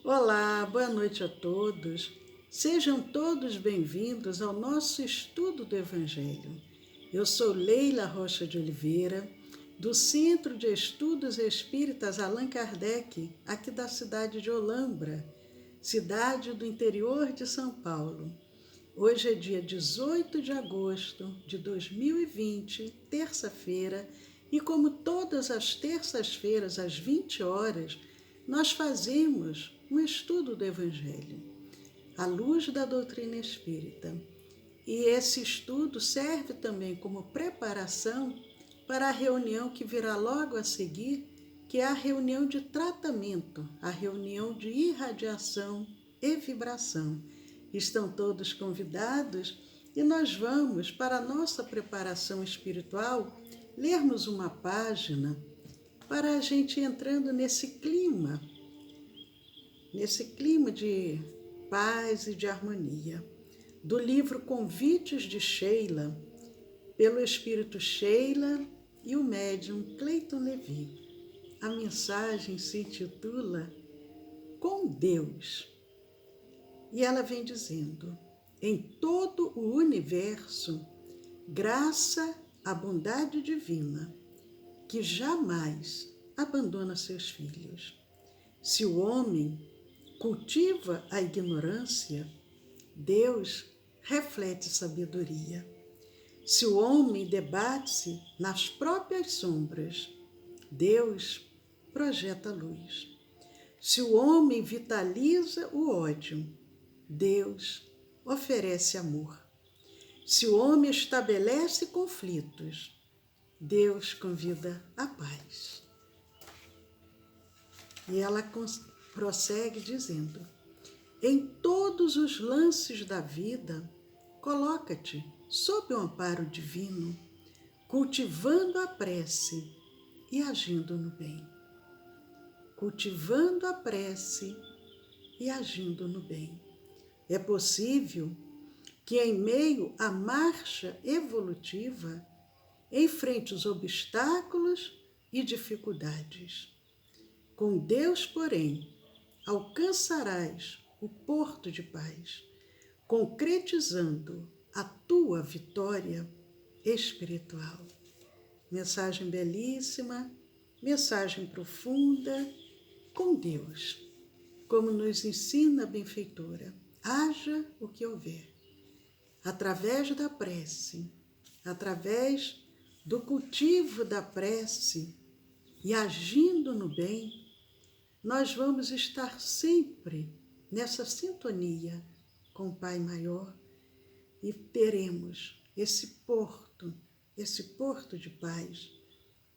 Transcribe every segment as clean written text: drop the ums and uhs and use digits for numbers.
Olá, boa noite a todos. Sejam todos bem-vindos ao nosso estudo do Evangelho. Eu sou Leila Rocha de Oliveira, do Centro de Estudos Espíritas Allan Kardec, aqui da cidade de Olambra, cidade do interior de São Paulo. Hoje é dia 18 de agosto de 2020, terça-feira, e como todas as terças-feiras, às 20 horas, nós fazemos um estudo do Evangelho, à luz da doutrina espírita. E esse estudo serve também como preparação para a reunião que virá logo a seguir, que é a reunião de tratamento, a reunião de irradiação e vibração. Estão todos convidados e nós vamos, para a nossa preparação espiritual, lermos uma página para a gente entrando nesse clima de paz e de harmonia, do livro Convites de Sheila, pelo Espírito Sheila e o médium Cleiton Levi. A mensagem se intitula Com Deus. E ela vem dizendo: em todo o universo, graça à bondade divina, que jamais abandona seus filhos. Se o homem cultiva a ignorância, Deus reflete sabedoria. Se o homem debate-se nas próprias sombras, Deus projeta luz. Se o homem vitaliza o ódio, Deus oferece amor. Se o homem estabelece conflitos, Deus convida a paz. E ela prossegue dizendo: em todos os lances da vida, coloca-te sob o amparo divino, cultivando a prece e agindo no bem. Cultivando a prece e agindo no bem. É possível que, em meio à marcha evolutiva, enfrente os obstáculos e dificuldades. Com Deus, porém, alcançarás o porto de paz, concretizando a tua vitória espiritual. Mensagem belíssima, mensagem profunda. Com Deus, como nos ensina a benfeitora, haja o que houver. Através da prece, através do cultivo da prece e agindo no bem, nós vamos estar sempre nessa sintonia com o Pai Maior e teremos esse porto de paz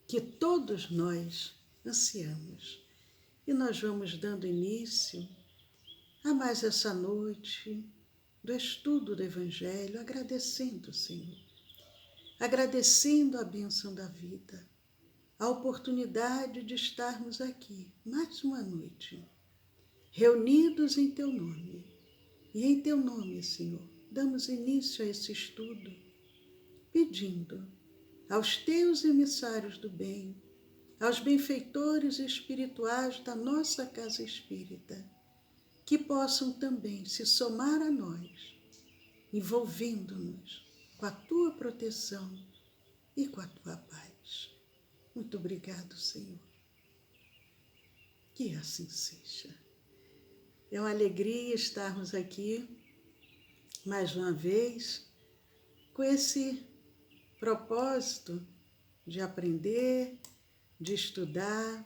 que todos nós ansiamos. E nós vamos dando início a mais essa noite do estudo do Evangelho, agradecendo, Senhor, agradecendo a bênção da vida, a oportunidade de estarmos aqui mais uma noite, reunidos em Teu nome. E em Teu nome, Senhor, damos início a esse estudo, pedindo aos Teus emissários do bem, aos benfeitores espirituais da nossa casa espírita, que possam também se somar a nós, envolvendo-nos com a Tua proteção e com a Tua paz. Muito obrigado, Senhor. Que assim seja. É uma alegria estarmos aqui, mais uma vez, com esse propósito de aprender, de estudar,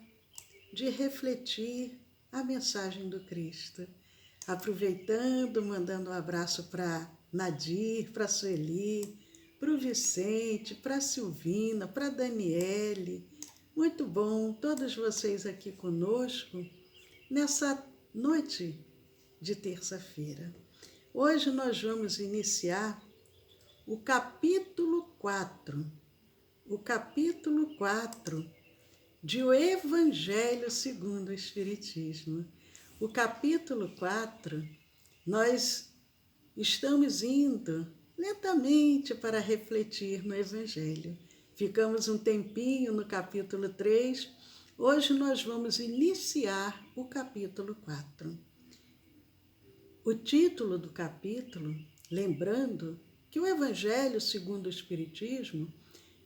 de refletir a mensagem do Cristo. Aproveitando, mandando um abraço para Nadir, para Sueli, para o Vicente, para a Silvina, para a Daniele. Muito bom todos vocês aqui conosco nessa noite de terça-feira. Hoje nós vamos iniciar o capítulo 4 de O Evangelho segundo o Espiritismo. O capítulo 4, nós estamos indo lentamente para refletir no Evangelho. Ficamos um tempinho no capítulo 3, hoje nós vamos iniciar o capítulo 4. o título do capítulo, lembrando que o Evangelho segundo o Espiritismo,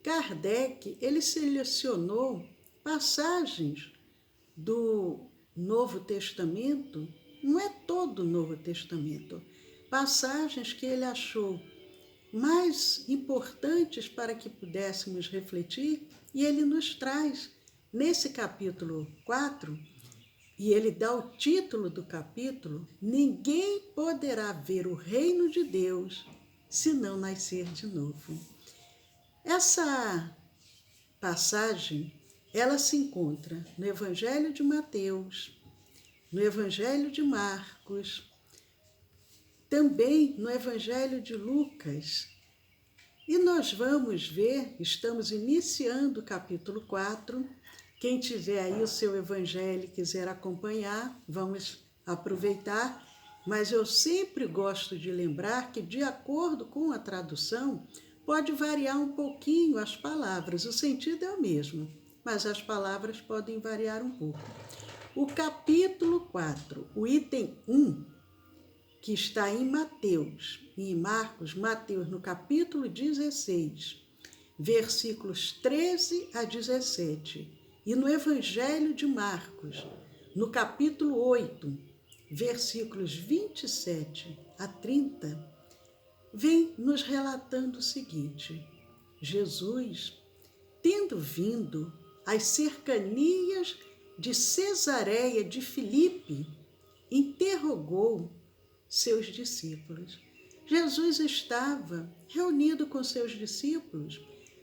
Kardec, ele selecionou passagens do Novo Testamento, não é todo o Novo Testamento, passagens que ele achou mais importantes para que pudéssemos refletir, e ele nos traz nesse capítulo 4, e ele dá o título do capítulo: Ninguém poderá ver o reino de Deus se não nascer de novo. Essa passagem, ela se encontra no Evangelho de Mateus, no Evangelho de Marcos, também no Evangelho de Lucas. E nós vamos ver, estamos iniciando o capítulo 4. Quem tiver aí o seu Evangelho e quiser acompanhar, vamos aproveitar. Mas eu sempre gosto de lembrar que, de acordo com a tradução, pode variar um pouquinho as palavras. O sentido é o mesmo, mas as palavras podem variar um pouco. O capítulo 4, o item 1, que está em Mateus e em Marcos, Mateus no capítulo 16, versículos 13 a 17, e no Evangelho de Marcos, no capítulo 8, versículos 27 a 30, vem nos relatando o seguinte: Jesus, tendo vindo às cercanias de Cesareia de Filipe, interrogou seus discípulos. Jesus estava reunido com seus discípulos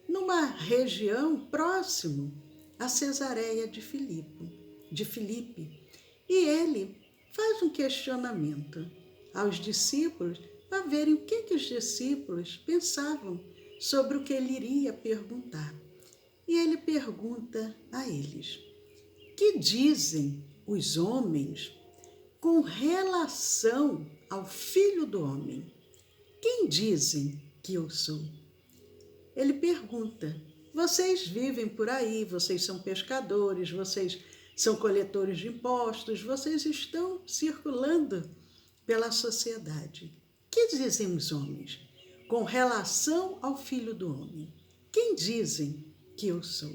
numa região próximo a Cesareia de Filipe. E ele faz um questionamento aos discípulos para verem o que os discípulos pensavam sobre o que ele iria perguntar. E ele pergunta a eles: que dizem os homens com relação ao Filho do Homem? Quem dizem que eu sou? Ele pergunta: vocês vivem por aí, vocês são pescadores, vocês são coletores de impostos, vocês estão circulando pela sociedade. Que dizem os homens com relação ao Filho do Homem? Quem dizem que eu sou?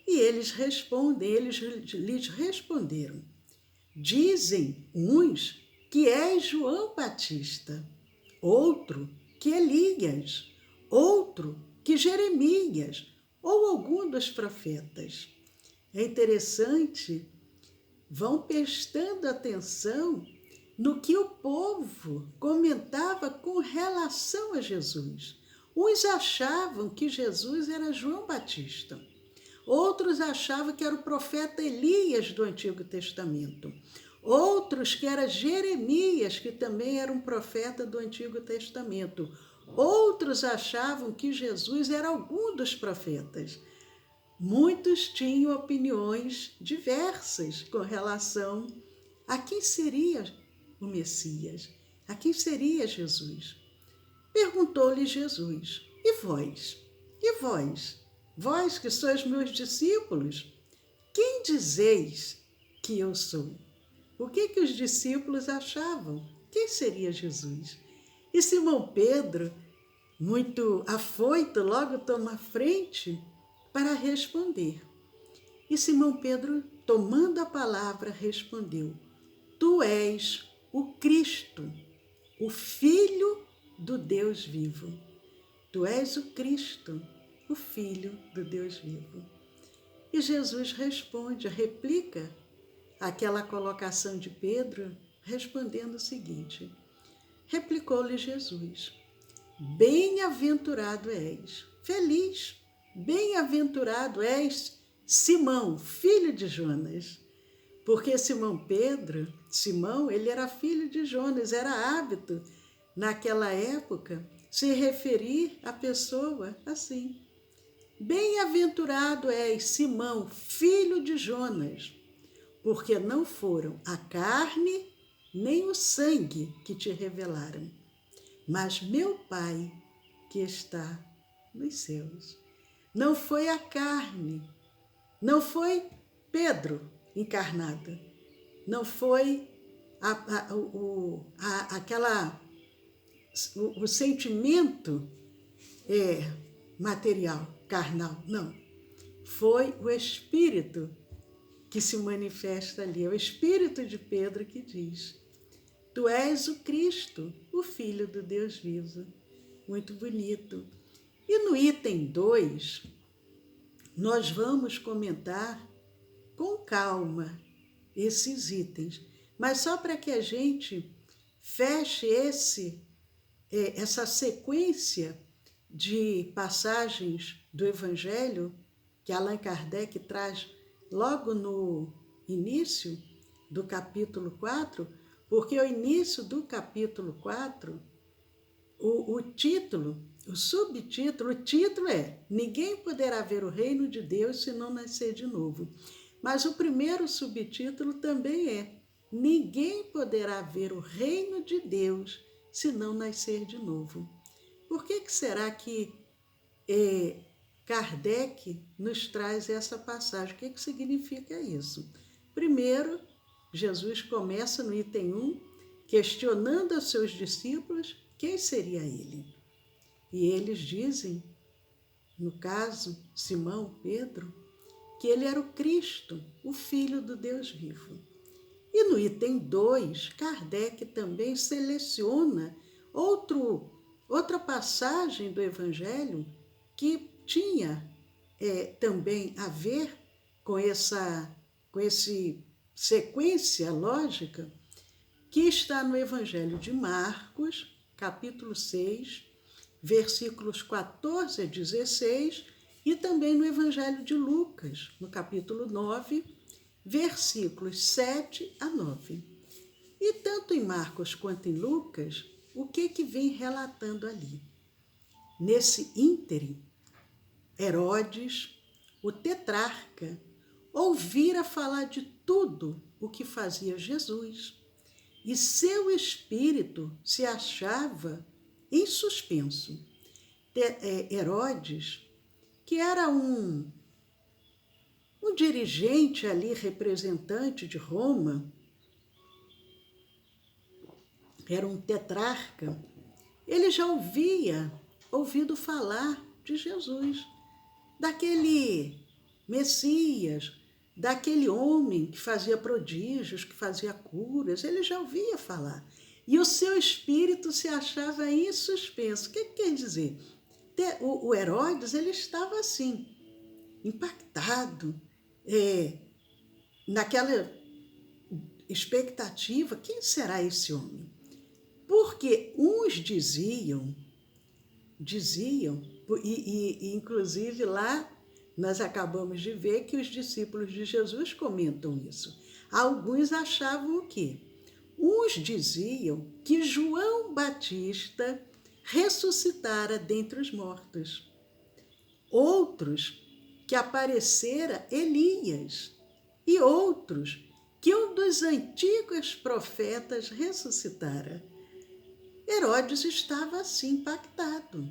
E eles lhes responderam: dizem uns que és João Batista, outro que Elias, outro que Jeremias ou algum dos profetas. É interessante, vão prestando atenção no que o povo comentava com relação a Jesus. Uns achavam que Jesus era João Batista, outros achavam que era o profeta Elias do Antigo Testamento, outros que era Jeremias, que também era um profeta do Antigo Testamento, outros achavam que Jesus era algum dos profetas. Muitos tinham opiniões diversas com relação a quem seria o Messias, a quem seria Jesus. Perguntou-lhe Jesus: e vós? E vós? Vós que sois meus discípulos, quem dizeis que eu sou? O que os discípulos achavam? Quem seria Jesus? E Simão Pedro, muito afoito, logo toma a frente para responder. E Simão Pedro, tomando a palavra, respondeu: tu és o Cristo, o Filho do Deus vivo. Tu és o Cristo, o Filho do Deus vivo. E Jesus responde, replica aquela colocação de Pedro, respondendo o seguinte: replicou-lhe Jesus: bem-aventurado és, feliz, bem-aventurado és, Simão, filho de Jonas. Porque Simão, ele era filho de Jonas, era hábito, naquela época, se referir à pessoa assim. Bem-aventurado és, Simão, filho de Jonas, porque não foram a carne nem o sangue que te revelaram, mas meu Pai que está nos céus. Não foi a carne, não foi Pedro encarnado, não foi o sentimento material, carnal, não. Foi o Espírito que se manifesta ali. É o Espírito de Pedro que diz: Tu és o Cristo, o Filho do Deus vivo. Muito bonito. E no item 2, nós vamos comentar com calma esses itens, mas só para que a gente feche essa sequência de passagens do Evangelho que Allan Kardec traz logo no início do capítulo 4, porque o início do capítulo 4, o título, o subtítulo, o título é Ninguém poderá ver o reino de Deus se não nascer de novo. Mas o primeiro subtítulo também é Ninguém poderá ver o reino de Deus se não nascer de novo. Por que será que Kardec nos traz essa passagem? O que significa isso? Primeiro, Jesus começa no item 1, questionando aos seus discípulos quem seria ele. E eles dizem, no caso, Simão, Pedro, que ele era o Cristo, o Filho do Deus vivo. E no item 2, Kardec também seleciona outra passagem do Evangelho que tinha também a ver com essa sequência lógica, que está no Evangelho de Marcos, capítulo 6, versículos 14 a 16, e também no Evangelho de Lucas, no capítulo 9, versículos 7 a 9. E tanto em Marcos quanto em Lucas, o que vem relatando ali? Nesse ínterim, Herodes, o tetrarca, ouvira falar de tudo o que fazia Jesus, e seu espírito se achava em suspenso. Herodes, que era um dirigente ali, representante de Roma, era um tetrarca, ele já ouvido falar de Jesus, daquele Messias, daquele homem que fazia prodígios, que fazia curas, ele já ouvia falar. E o seu espírito se achava em suspenso. O que quer dizer? O Herodes, ele estava assim, impactado, naquela expectativa, quem será esse homem? Porque uns diziam, e inclusive lá nós acabamos de ver que os discípulos de Jesus comentam isso. Alguns achavam o quê? Uns diziam que João Batista ressuscitara dentre os mortos. Outros que aparecera Elias. E outros que um dos antigos profetas ressuscitara. Herodes estava assim impactado.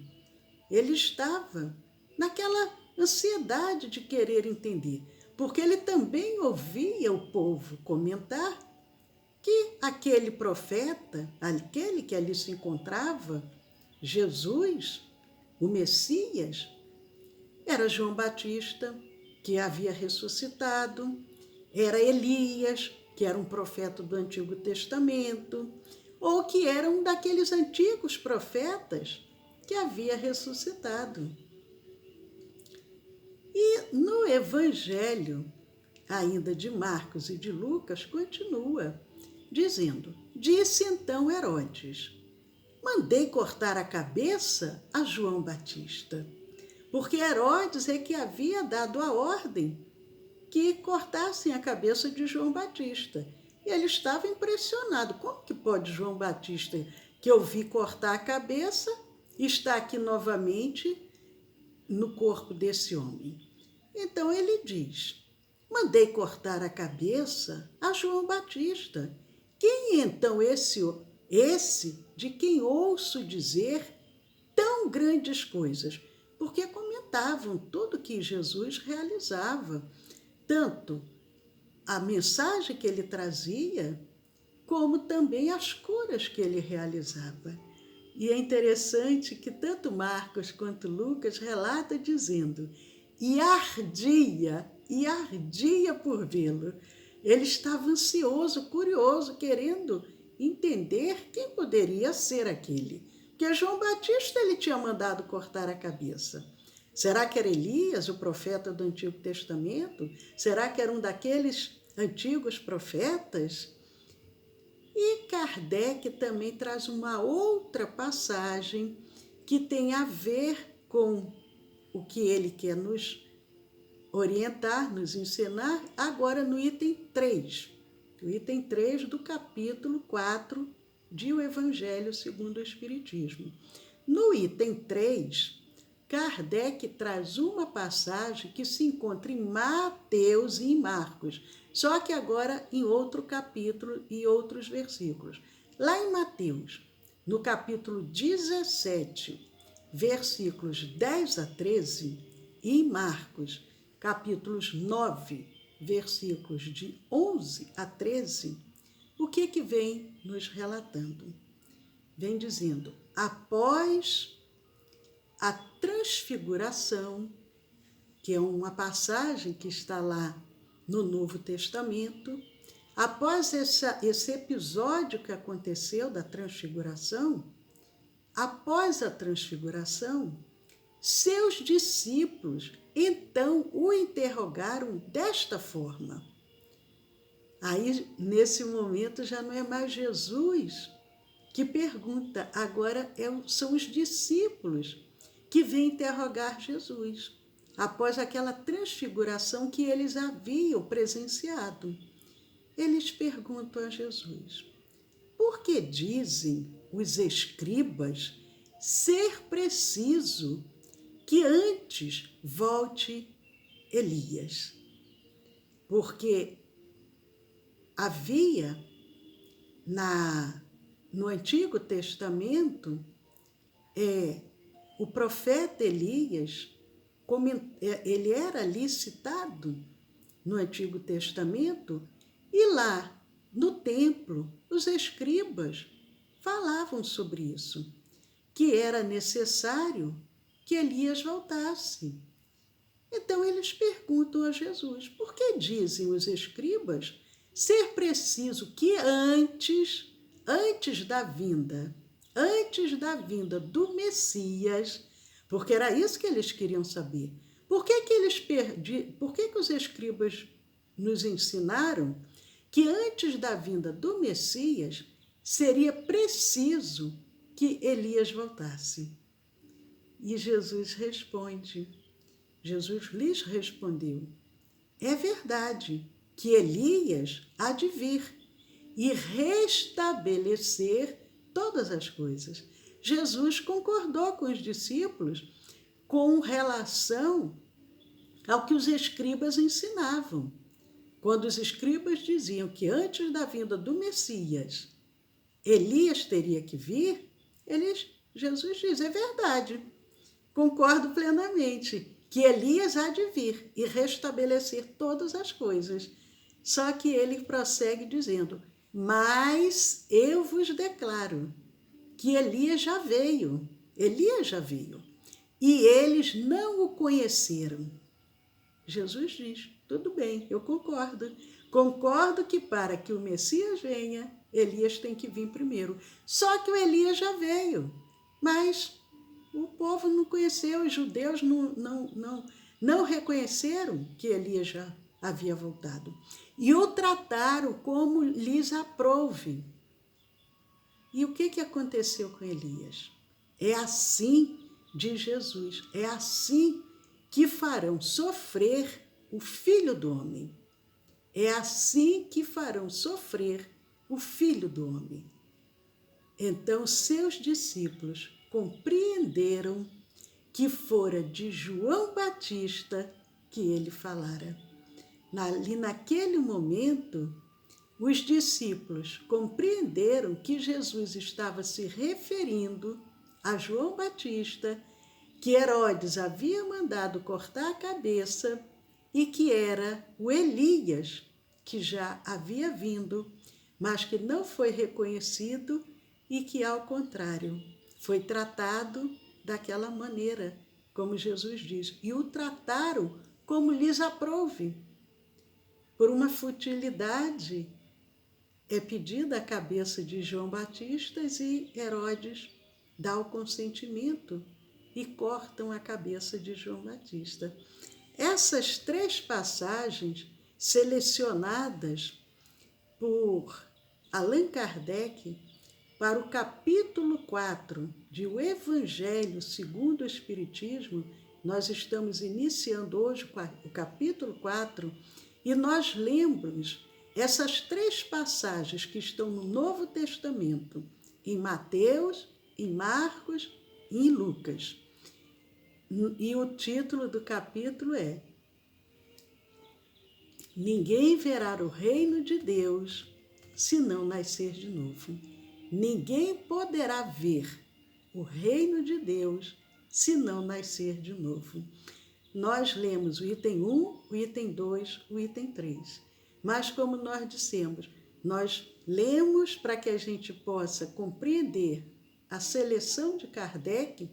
Ele estava naquela ansiedade de querer entender, porque ele também ouvia o povo comentar que aquele profeta, aquele que ali se encontrava, Jesus, o Messias, era João Batista, que havia ressuscitado, era Elias, que era um profeta do Antigo Testamento, ou que era um daqueles antigos profetas que havia ressuscitado. E no Evangelho, ainda de Marcos e de Lucas, continua dizendo: Disse então Herodes: Mandei cortar a cabeça a João Batista, porque Herodes é que havia dado a ordem que cortassem a cabeça de João Batista. E ele estava impressionado. Como que pode João Batista, que eu vi cortar a cabeça, estar aqui novamente no corpo desse homem? Então ele diz: Mandei cortar a cabeça a João Batista. Quem é então esse de quem ouço dizer tão grandes coisas? Porque comentavam tudo que Jesus realizava, tanto a mensagem que ele trazia, como também as curas que ele realizava. E é interessante que tanto Marcos quanto Lucas relata dizendo, e ardia por vê-lo. Ele estava ansioso, curioso, querendo entender quem poderia ser aquele. Porque João Batista ele tinha mandado cortar a cabeça. Será que era Elias, o profeta do Antigo Testamento? Será que era um daqueles antigos profetas? E Kardec também traz uma outra passagem que tem a ver com o que ele quer nos orientar, nos ensinar, agora no item 3. O item 3 do capítulo 4 de O Evangelho segundo o Espiritismo. No item 3, Kardec traz uma passagem que se encontra em Mateus e em Marcos, só que agora em outro capítulo e outros versículos. Lá em Mateus, no capítulo 17, versículos 10 a 13, e em Marcos, capítulos 9, versículos de 11 a 13, o que vem nos relatando? Vem dizendo, após a transfiguração, que é uma passagem que está lá no Novo Testamento, após esse episódio que aconteceu da transfiguração, após a transfiguração, seus discípulos então o interrogaram desta forma. Aí, nesse momento, já não é mais Jesus que pergunta, agora são os discípulos que vêm interrogar Jesus, após aquela transfiguração que eles haviam presenciado. Eles perguntam a Jesus, por que dizem os escribas ser preciso que antes volte Elias? Porque havia no Antigo Testamento o profeta Elias, ele era ali citado no Antigo Testamento, e lá no templo os escribas falavam sobre isso, que era necessário que Elias voltasse. Então eles perguntam a Jesus, por que dizem os escribas ser preciso que antes da vinda do Messias, porque era isso que eles queriam saber. Por que os escribas nos ensinaram que antes da vinda do Messias seria preciso que Elias voltasse? E Jesus lhes respondeu, é verdade que Elias há de vir e restabelecer todas as coisas. Jesus concordou com os discípulos com relação ao que os escribas ensinavam. Quando os escribas diziam que antes da vinda do Messias, Elias teria que vir, Jesus diz, é verdade, concordo plenamente que Elias há de vir e restabelecer todas as coisas. Só que ele prossegue dizendo, mas eu vos declaro que Elias já veio, e eles não o conheceram. Jesus diz, tudo bem, eu concordo que para que o Messias venha, Elias tem que vir primeiro. Só que o Elias já veio, mas o povo não conheceu, os judeus não reconheceram que Elias já havia voltado. E o trataram como lhes aprouve. E o que aconteceu com Elias? É assim, diz Jesus, é assim que farão sofrer o Filho do Homem. É assim que farão sofrer o Filho do Homem. Então, seus discípulos compreenderam que fora de João Batista que ele falara. Ali naquele momento, os discípulos compreenderam que Jesus estava se referindo a João Batista, que Herodes havia mandado cortar a cabeça e que era o Elias que já havia vindo mas que não foi reconhecido e que, ao contrário, foi tratado daquela maneira, como Jesus diz, e o trataram como lhes aprouve. Por uma futilidade é pedida a cabeça de João Batista e Herodes dá o consentimento e cortam a cabeça de João Batista. Essas 3 passagens selecionadas por Allan Kardec para o capítulo 4 de O Evangelho segundo o Espiritismo, nós estamos iniciando hoje o capítulo 4 e nós lembramos essas 3 passagens que estão no Novo Testamento, em Mateus, em Marcos e em Lucas. E o título do capítulo é Ninguém verá o reino de Deus se não nascer de novo. Ninguém poderá ver o reino de Deus se não nascer de novo. Nós lemos o item 1, o item 2, o item 3. Mas como nós dissemos, nós lemos para que a gente possa compreender a seleção de Kardec,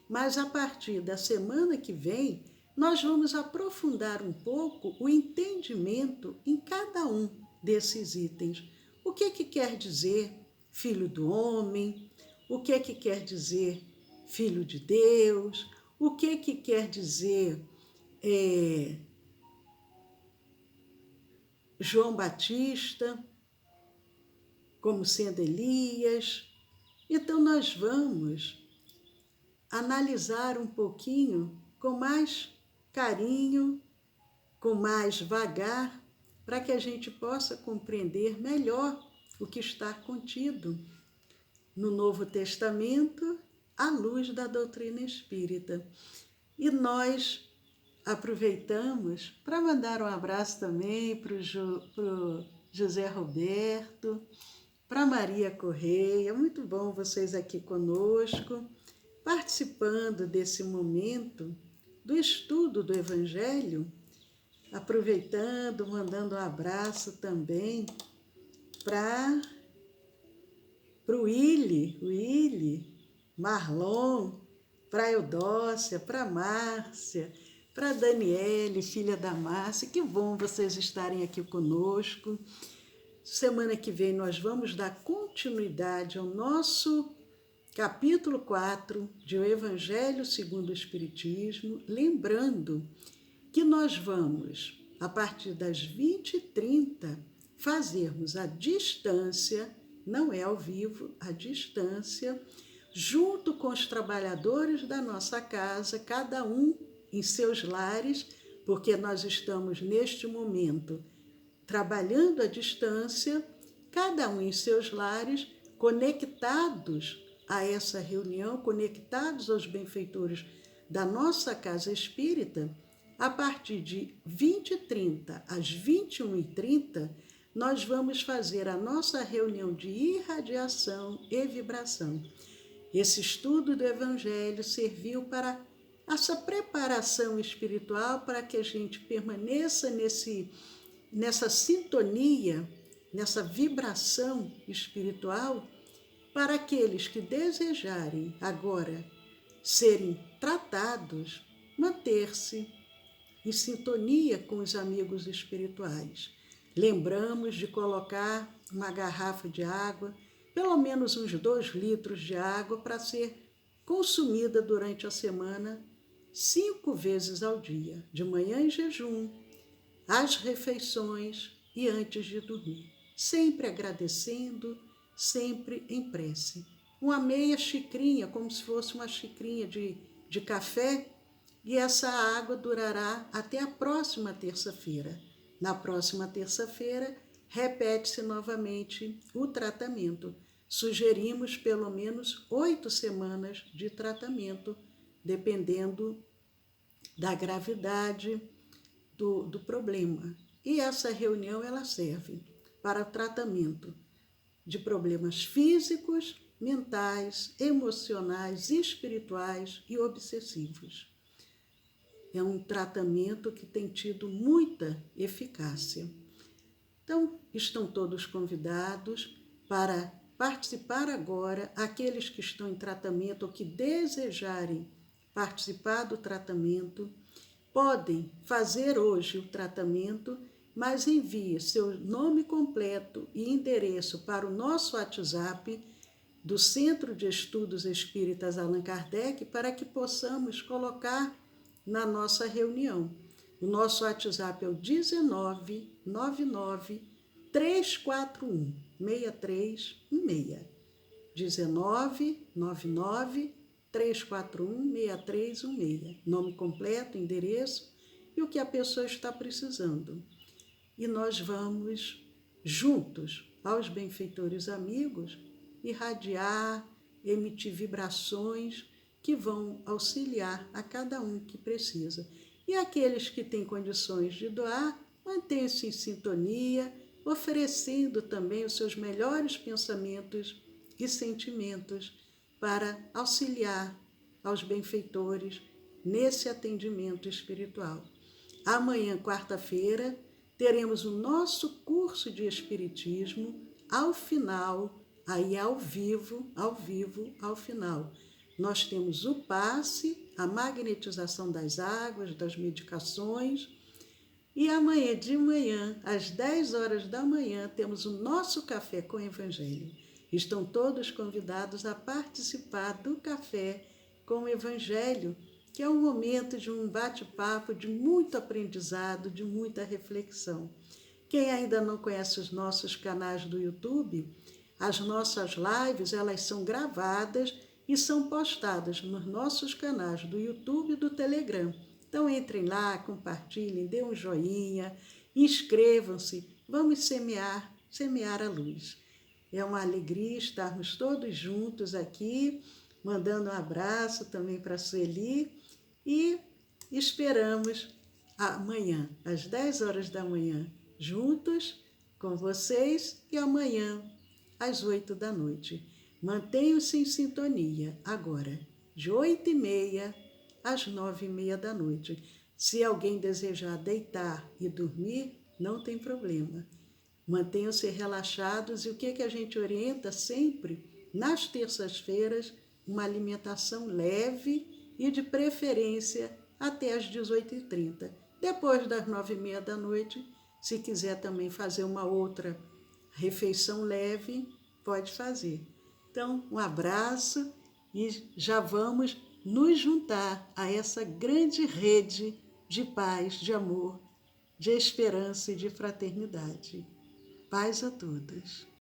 mas a partir da semana que vem, nós vamos aprofundar um pouco o entendimento em cada um desses itens. O que quer dizer filho do homem? O que quer dizer filho de Deus? O que quer dizer João Batista como sendo Elias? Então nós vamos analisar um pouquinho com mais carinho, com mais vagar, para que a gente possa compreender melhor o que está contido no Novo Testamento à luz da doutrina espírita. E nós aproveitamos para mandar um abraço também para o José Roberto, para Maria Correia. Muito bom vocês aqui conosco, participando desse momento do estudo do Evangelho, aproveitando, mandando um abraço também para o Willy, Marlon, para a Eudócia, para a Márcia, para a Daniele, filha da Márcia. Que bom vocês estarem aqui conosco. Semana que vem nós vamos dar continuidade ao nosso capítulo 4 de O Evangelho segundo o Espiritismo, lembrando que nós vamos, a partir das 20h30, fazermos a distância, não é ao vivo, a distância, junto com os trabalhadores da nossa casa, cada um em seus lares, porque nós estamos neste momento trabalhando à distância, cada um em seus lares, conectados a essa reunião, conectados aos benfeitores da nossa casa espírita. A partir de 20h30 às 21h30, nós vamos fazer a nossa reunião de irradiação e vibração. Esse estudo do Evangelho serviu para essa preparação espiritual, para que a gente permaneça nessa sintonia, nessa vibração espiritual, para aqueles que desejarem agora serem tratados, manter-se em sintonia com os amigos espirituais. Lembramos de colocar uma garrafa de água, pelo menos uns 2 litros de água, para ser consumida durante a semana 5 vezes ao dia, de manhã em jejum, às refeições e antes de dormir. Sempre agradecendo, sempre em prece. Uma meia xicrinha, como se fosse uma xicrinha de café, e essa água durará até a próxima terça-feira. Na próxima terça-feira, repete-se novamente o tratamento. Sugerimos pelo menos 8 semanas de tratamento, dependendo da gravidade do problema. E essa reunião ela serve para tratamento de problemas físicos, mentais, emocionais, espirituais e obsessivos. É um tratamento que tem tido muita eficácia. Então, estão todos convidados para participar agora, aqueles que estão em tratamento ou que desejarem participar do tratamento, podem fazer hoje o tratamento, mas envie seu nome completo e endereço para o nosso WhatsApp do Centro de Estudos Espíritas Allan Kardec para que possamos colocar na nossa reunião. O nosso WhatsApp é o 1999 341 6316. 1999 341 6316. Nome completo, endereço e o que a pessoa está precisando. E nós vamos juntos aos benfeitores amigos irradiar, emitir vibrações que vão auxiliar a cada um que precisa. E aqueles que têm condições de doar, mantenham-se em sintonia, oferecendo também os seus melhores pensamentos e sentimentos para auxiliar aos benfeitores nesse atendimento espiritual. Amanhã, quarta-feira, teremos o nosso curso de Espiritismo ao final, aí ao vivo, ao final. Nós temos o passe, a magnetização das águas, das medicações, e amanhã de manhã, às 10 horas da manhã, temos o nosso Café com Evangelho. Estão todos convidados a participar do Café com o Evangelho, que é um momento de um bate-papo, de muito aprendizado, de muita reflexão. Quem ainda não conhece os nossos canais do YouTube, as nossas lives, elas são gravadas e são postadas nos nossos canais do YouTube e do Telegram. Então entrem lá, compartilhem, dêem um joinha, inscrevam-se, vamos semear a luz. É uma alegria estarmos todos juntos aqui, mandando um abraço também para a Sueli e esperamos amanhã, às 10 horas da manhã, juntos com vocês e amanhã, às 8 da noite. Mantenham-se em sintonia agora, de 8h30 às 9h30 da noite. Se alguém desejar deitar e dormir, não tem problema. Mantenham-se relaxados e o que a gente orienta sempre, nas terças-feiras, uma alimentação leve e de preferência até às 18h30. Depois das 9h30 da noite, se quiser também fazer uma outra refeição leve, pode fazer. Então, um abraço e já vamos nos juntar a essa grande rede de paz, de amor, de esperança e de fraternidade. Paz a todos.